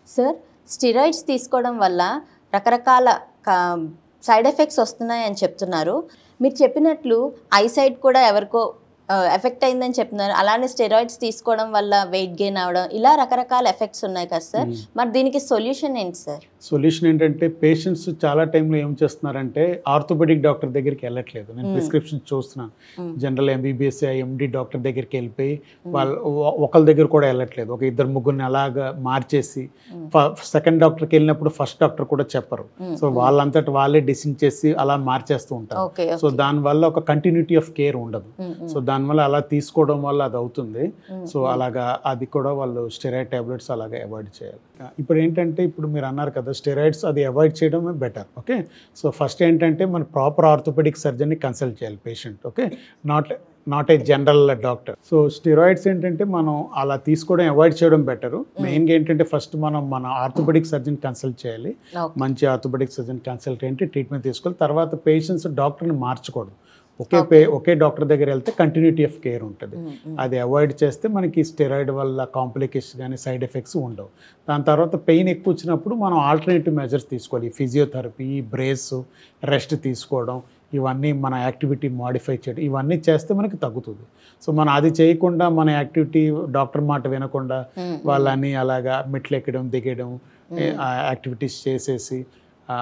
Sir, steroids తీసుకోవడం వల్ల రకరకాల కా సైడ్ ఎఫెక్ట్స్ వస్తున్నాయని చెప్తున్నారు. మీరు చెప్పినట్లు ఐసైట్ కూడా ఎవరికో ఎఫెక్ట్ అయిందని చెప్తున్నారు. అలానే స్టెరాయిడ్స్ తీసుకోవడం వల్ల వెయిట్ గెయిన్ అవ్వడం, ఇలా రకరకాల ఎఫెక్ట్స్ ఉన్నాయి కదా సార్. మరి దీనికి సొల్యూషన్ ఏంటి సార్? సొల్యూషన్ ఏంటంటే పేషెంట్స్ చాలా టైంలో ఏం చేస్తున్నారంటే ఆర్థోపెడిక్ డాక్టర్ దగ్గరికి వెళ్ళట్లేదు. నేను ప్రిస్క్రిప్షన్ చూస్తున్నాను. జనరల్ ఎంబీబీఎస్ ఎండి డాక్టర్ దగ్గరికి వెళ్ళిపోయి వాళ్ళు ఒకళ్ళ దగ్గర కూడా వెళ్ళట్లేదు. ఒక ఇద్దరు ముగ్గురిని అలాగా మార్చేసి సెకండ్ డాక్టర్కి వెళ్ళినప్పుడు ఫస్ట్ డాక్టర్ కూడా చెప్పరు. సో వాళ్ళంతటి వాళ్ళే డిసిషన్ చేసి అలా మార్చేస్తూ ఉంటారు. సో దానివల్ల ఒక కంటిన్యూటీ ఆఫ్ కేర్ ఉండదు. సో దానివల్ల అలా తీసుకోవడం వల్ల అది అవుతుంది. సో అలాగా అది కూడా వాళ్ళు స్టెరాయిడ్ టాబ్లెట్స్ అలాగే అవాయిడ్ చేయాలి. ఇప్పుడు ఏంటంటే ఇప్పుడు మీరు అన్నారు కదా స్టెరాయిడ్స్, అది అవాయిడ్ చేయడమే బెటర్. ఓకే, సో ఫస్ట్ ఏంటంటే మన ప్రాపర్ ఆర్థోపెడిక్ సర్జన్ని కన్సల్ట్ చేయాలి patient. Okay, not a general doctor. So steroids ఏంటంటే మనం అలా తీసుకోవడం అవాయిడ్ చేయడం బెటరు. మెయిన్గా ఏంటంటే ఫస్ట్ మనం మన ఆర్థోపెడిక్ సర్జన్ కన్సల్ట్ చేయాలి. మంచి ఆర్థోపెడిక్ సర్జన్ కన్సల్ట్ ఏంటి ట్రీట్మెంట్ తీసుకోవాలి. తర్వాత పేషెంట్స్ డాక్టర్ని మార్చకూడదు. ఒకే డాక్టర్ దగ్గర వెళ్తే కంటిన్యూటీ ఆఫ్ కేర్ ఉంటుంది. అది అవాయిడ్ చేస్తే మనకి స్టెరాయిడ్ వల్ల కాంప్లికేషన్స్ కానీ సైడ్ ఎఫెక్ట్స్ ఉండవు. దాని తర్వాత పెయిన్ ఎక్కువ వచ్చినప్పుడు మనం ఆల్టర్నేటివ్ మెజర్స్ తీసుకోవాలి. ఫిజియోథెరపీ, బ్రేస్, రెస్ట్ తీసుకోవడం, ఇవన్నీ మన యాక్టివిటీ మాడిఫై చేయడం, ఇవన్నీ చేస్తే మనకి తగ్గుతుంది. సో మనం అది చేయకుండా మన యాక్టివిటీ డాక్టర్ మాట వినకుండా వాళ్ళని అలాగా మెట్లు ఎక్కడం దిగడం యాక్టివిటీస్ చేసేసి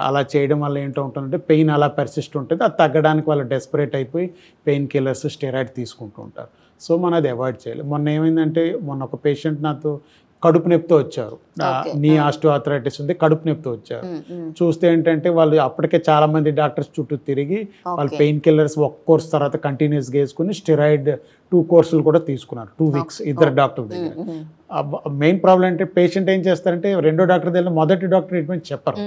అలా చేయడం వల్ల ఏంటో ఉంటుందంటే పెయిన్ అలా పర్సిస్ట్ ఉంటుంది. అది తగ్గడానికి వాళ్ళు డెస్పరేట్ అయిపోయి పెయిన్ కిల్లర్స్ స్టెరాయిడ్ తీసుకుంటూ ఉంటారు. సో మనం అది అవాయిడ్ చేయాలి. మొన్న ఏమైందంటే ఒక పేషెంట్ నాతో కడుపు నొప్పితో వచ్చారు. నీ ఆస్టియోఆర్థరైటిస్ ఉంది, కడుపు నొప్పితో వచ్చారు. చూస్తే ఏంటంటే వాళ్ళు అప్పటికే చాలా మంది డాక్టర్స్ చుట్టూ తిరిగి వాళ్ళు పెయిన్ కిల్లర్స్ ఒక కోర్స్ తర్వాత కంటిన్యూస్గా వేసుకుని స్టెరాయిడ్ 2 కోర్సులు కూడా తీసుకున్నారు 2 వీక్స్ ఇద్దరు డాక్టర్ దగ్గర. మెయిన్ ప్రాబ్లం అంటే పేషెంట్ ఏం చేస్తారంటే రెండో డాక్టర్ దగ్గర మొదటి డాక్టర్ ట్రీట్మెంట్ చెప్పరు.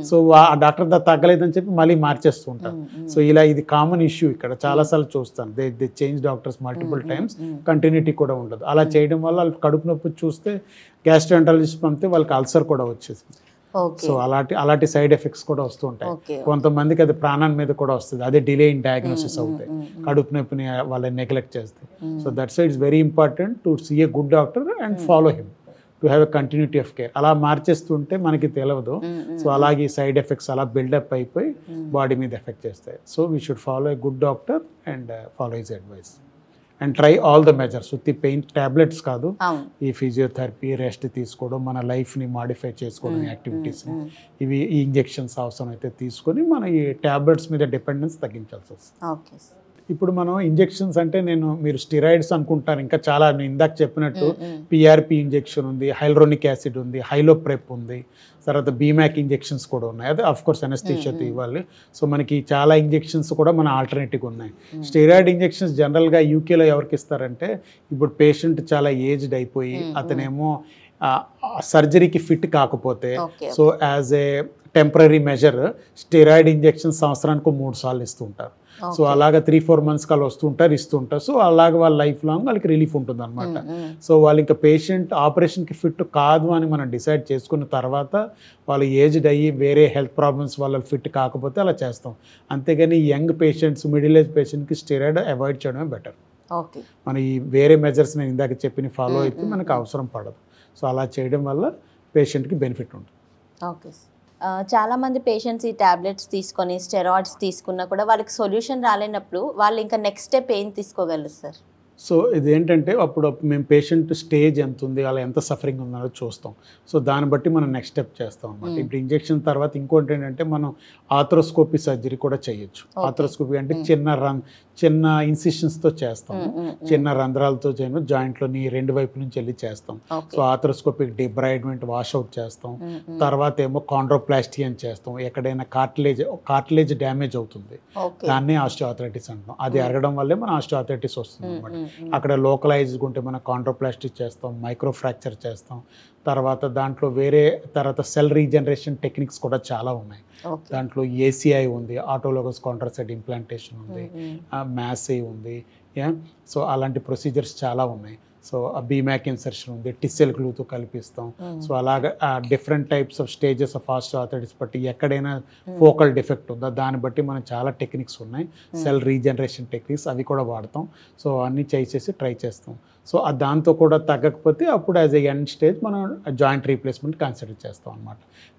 సో ఆ డాక్టర్ తగ్గలేదని చెప్పి మళ్ళీ మార్చేస్తూ ఉంటారు. సో ఇలా ఇది కామన్ ఇష్యూ ఇక్కడ చాలాసార్లు చూస్తాను. They change doctors multiple times, continuity కూడా ఉండదు. అలా చేయడం వల్ల వాళ్ళు కడుపు నొప్పి చూస్తే గ్యాస్ట్రోఎంటరాలజిస్ట్ పంపితే వాళ్ళకి అల్సర్ కూడా వచ్చేసింది. సో అలాంటి సైడ్ ఎఫెక్ట్స్ కూడా వస్తూ ఉంటాయి. కొంతమందికి అది ప్రాణాల మీద కూడా వస్తుంది. అదే డిలే ఇన్ డయాగ్నోసిస్ అవుతాయి కడుపు నొప్పిని వాళ్ళని నెగ్లెక్ట్ చేస్తే. So that's why it's very important to see a good doctor and follow him to have a continuity of care. అలా మార్చేస్తుంటే మనకి తెలియదు. సో అలాగే సైడ్ ఎఫెక్ట్స్ అలా బిల్డప్ అయిపోయి బాడీ మీద ఎఫెక్ట్ చేస్తాయి. So we should follow a good doctor and follow his advice and try all the measures. ఉత్తి పెయిన్ టాబ్లెట్స్ కాదు, ఈ ఫిజియోథెరపీ, రెస్ట్ తీసుకోవడం, మన లైఫ్ని మాడిఫై చేసుకోవడం, యాక్టివిటీస్ని, ఇవి ఈ ఇంజెక్షన్స్ అవసరం అయితే తీసుకొని మన ఈ టాబ్లెట్స్ మీద డిపెండెన్స్ తగ్గించాల్సి వస్తుంది. ఇప్పుడు మనం ఇంజెక్షన్స్ అంటే మీరు స్టెరాయిడ్స్ అనుకుంటారు. ఇంకా చాలా నేను ఇందాక చెప్పినట్టు పిఆర్పి ఇంజెక్షన్ ఉంది, హైల్రోనిక్ యాసిడ్ ఉంది, హైలోప్రెప్ ఉంది, తర్వాత బీమాక్ ఇంజెక్షన్స్ కూడా ఉన్నాయి. అదే ఆఫ్ కోర్స్ అనెస్థీషియాతో ఇవ్వాలి. సో మనకి చాలా ఇంజెక్షన్స్ కూడా మన ఆల్టర్నేటివ్ ఉన్నాయి. స్టెరాయిడ్ ఇంజెక్షన్స్ జనరల్గా యూకేలో ఎవరికి ఇస్తారంటే ఇప్పుడు పేషెంట్ చాలా ఏజ్డ్ అయిపోయి అతనేమో సర్జరీకి ఫిట్ కాకపోతే so as a temporary measure steroid injection సంవత్సరానికి 3 సార్లు ఇస్తూ ఉంటారు. సో అలాగా 3-4 months కాలు వస్తుంటారు, ఇస్తుంటారు. సో అలాగ వాళ్ళ లైఫ్ లాంగ్ వాళ్ళకి రిలీఫ్ ఉంటుంది అనమాట. సో వాళ్ళు ఇంకా పేషెంట్ ఆపరేషన్కి ఫిట్ కాదు అని మనం డిసైడ్ చేసుకున్న తర్వాత వాళ్ళు ఏజ్డ్ అయ్యి వేరే హెల్త్ ప్రాబ్లమ్స్ వల్ల ఫిట్ కాకపోతే అలా చేస్తాం. అంతేగాని యంగ్ పేషెంట్స్, మిడిల్ ఏజ్ పేషెంట్కి స్టెరాయిడ్ అవాయిడ్ చేయడమే బెటర్. మన ఈ వేరే మెజర్స్ నేను ఇందాక చెప్పిన ఫాలో అయితే మనకు అవసరం పడదు. సో అలా చేయడం వల్ల పేషెంట్కి బెనిఫిట్ ఉంటుంది. ఓకే. చాలామంది పేషెంట్స్ ఈ టాబ్లెట్స్ తీసుకొని స్టెరాయిడ్స్ తీసుకున్నా కూడా వాళ్ళకి సొల్యూషన్ రాలేనప్పుడు వాళ్ళు ఇంకా నెక్స్ట్ స్టెప్ ఏం తీసుకోగలరు సార్? సో ఇదేంటంటే అప్పుడు మేము పేషెంట్ స్టేజ్ ఎంత ఉంది, అలా ఎంత సఫరింగ్ ఉందో చూస్తాం. సో దాన్ని బట్టి మనం నెక్స్ట్ స్టెప్ చేస్తాం అనమాట. ఇప్పుడు ఇంజెక్షన్ తర్వాత ఇంకోటి ఏంటంటే మనం ఆర్థ్రోస్కోపీ సర్జరీ కూడా చేయొచ్చు. ఆర్థ్రోస్కోపీ అంటే చిన్న ఇన్సిషన్స్తో చేస్తాము, చిన్న రంధ్రాలతో చేయను, జాయింట్లోని 2 వైపు నుంచి వెళ్ళి చేస్తాం. సో ఆర్థ్రోస్కోపిక్ డిబ్రైడ్మెంట్ వాష్అవుట్ చేస్తాం. తర్వాత ఏమో కాండ్రోప్లాస్టీ అని చేస్తాం. ఎక్కడైనా కార్టిలేజ్ డ్యామేజ్ అవుతుంది, దాన్ని ఆస్టియోఆర్థరైటిస్ అంటాం. అది అరగడం వల్లే మన ఆస్టియోఆర్థరైటిస్ వస్తుంది అనమాట. అక్కడ లోకలైజ్గా ఉంటే మనం కాండ్రోప్లాస్టిక్ చేస్తాం, మైక్రో ఫ్రాక్చర్ చేస్తాం. తర్వాత దాంట్లో తర్వాత సెల్ రీజనరేషన్ టెక్నిక్స్ కూడా చాలా ఉన్నాయి. దాంట్లో ఏసీఐ ఉంది, ఆటోలోగస్ కాంట్రాసైడ్ ఇంప్లాంటేషన్ ఉంది, మ్యాసే ఉంది. సో అలాంటి ప్రొసీజర్స్ చాలా ఉన్నాయి. సో బీమాక్ ఇన్సర్షన్ ఉంది, టిస్సెల్ గ్లూతో కల్పిస్తాం. సో అలాగా different types of stages of osteoarthritis బట్టి ఎక్కడైనా ఫోకల్ డిఫెక్ట్ ఉందా దాన్ని బట్టి మనం చాలా టెక్నిక్స్ ఉన్నాయి. సెల్ రీజనరేషన్ టెక్నిక్స్ అవి కూడా వాడతాం. సో అన్నీ చేసేసి ట్రై చేస్తాం. సో దాంతో కూడా తగ్గకపోతే అప్పుడు యాజ్ ఎ ఎండ్ స్టేజ్ మనం జాయింట్ రీప్లేస్మెంట్ కన్సిడర్ చేస్తాం అనమాట.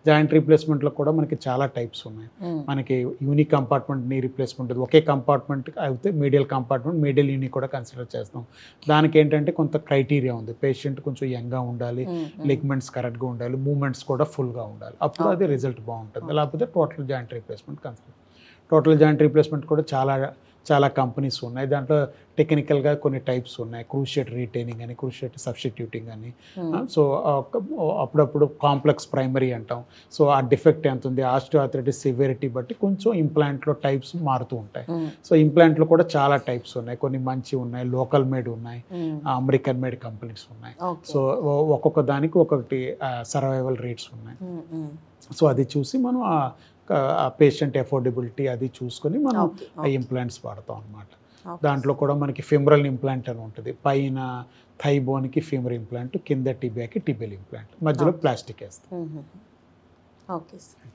జాయింట్ రీప్లేస్మెంట్లో కూడా మనకి చాలా టైప్స్ ఉన్నాయి. మనకి యూనిక్ కంపార్ట్మెంట్ నీ రీప్లేస్మెంట్, ఒకే కంపార్ట్మెంట్ అయితే మీడియల్ కంపార్ట్మెంట్, మీడియల్ యూని కూడా కన్సిడర్ చేస్తాం. దానికి ఏంటంటే కొంత క్రైటీరియా ఉంది. పేషెంట్ కొంచెం యంగ్గా ఉండాలి, లిగ్మెంట్స్ కరెక్ట్గా ఉండాలి, మూమెంట్స్ కూడా ఫుల్గా ఉండాలి, అప్పుడు అది రిజల్ట్ బాగుంటుంది. లేకపోతే total joint replacement consider. Total joint replacement కూడా చాలా కంపెనీస్ ఉన్నాయి. దాంట్లో టెక్నికల్గా కొన్ని టైప్స్ ఉన్నాయి. క్రూషియేట్ రీటైనింగ్ అని, క్రూషియేట్ సబ్స్టిట్యూటింగ్ అని. సో అప్పుడప్పుడు కాంప్లెక్స్ ప్రైమరీ అంటాం. సో ఆ డిఫెక్ట్ ఎంత ఉంది, ఆస్టియోఆర్థరైటిస్ సివియరిటీ బట్టి కొంచెం ఇంప్లాంట్లో టైప్స్ మారుతూ ఉంటాయి. సో ఇంప్లాంట్లో కూడా చాలా టైప్స్ ఉన్నాయి. కొన్ని మంచి ఉన్నాయి, లోకల్ మేడ్ ఉన్నాయి, అమెరికన్ మేడ్ కంపెనీస్ ఉన్నాయి. సో ఒక్కొక్క దానికి ఒక్కొక్కటి సర్వైవల్ రేట్స్ ఉన్నాయి. సో అది చూసి మనం పేషెంట్ ఎఫోర్డబిలిటీ అది చూసుకొని మనం ఆ ఇంప్లాంట్స్ వాడతాం అన్నమాట. దాంట్లో కూడా మనకి ఫిమరల్ ఇంప్లాంట్ అని ఉంటుంది. పైన థై బోన్కి ఫిమర్ ఇంప్లాంట్, కింద టిబియాకి టిబియల్ ఇంప్లాంట్, మధ్యలో ప్లాస్టిక్ వేస్తాం. Okay sir.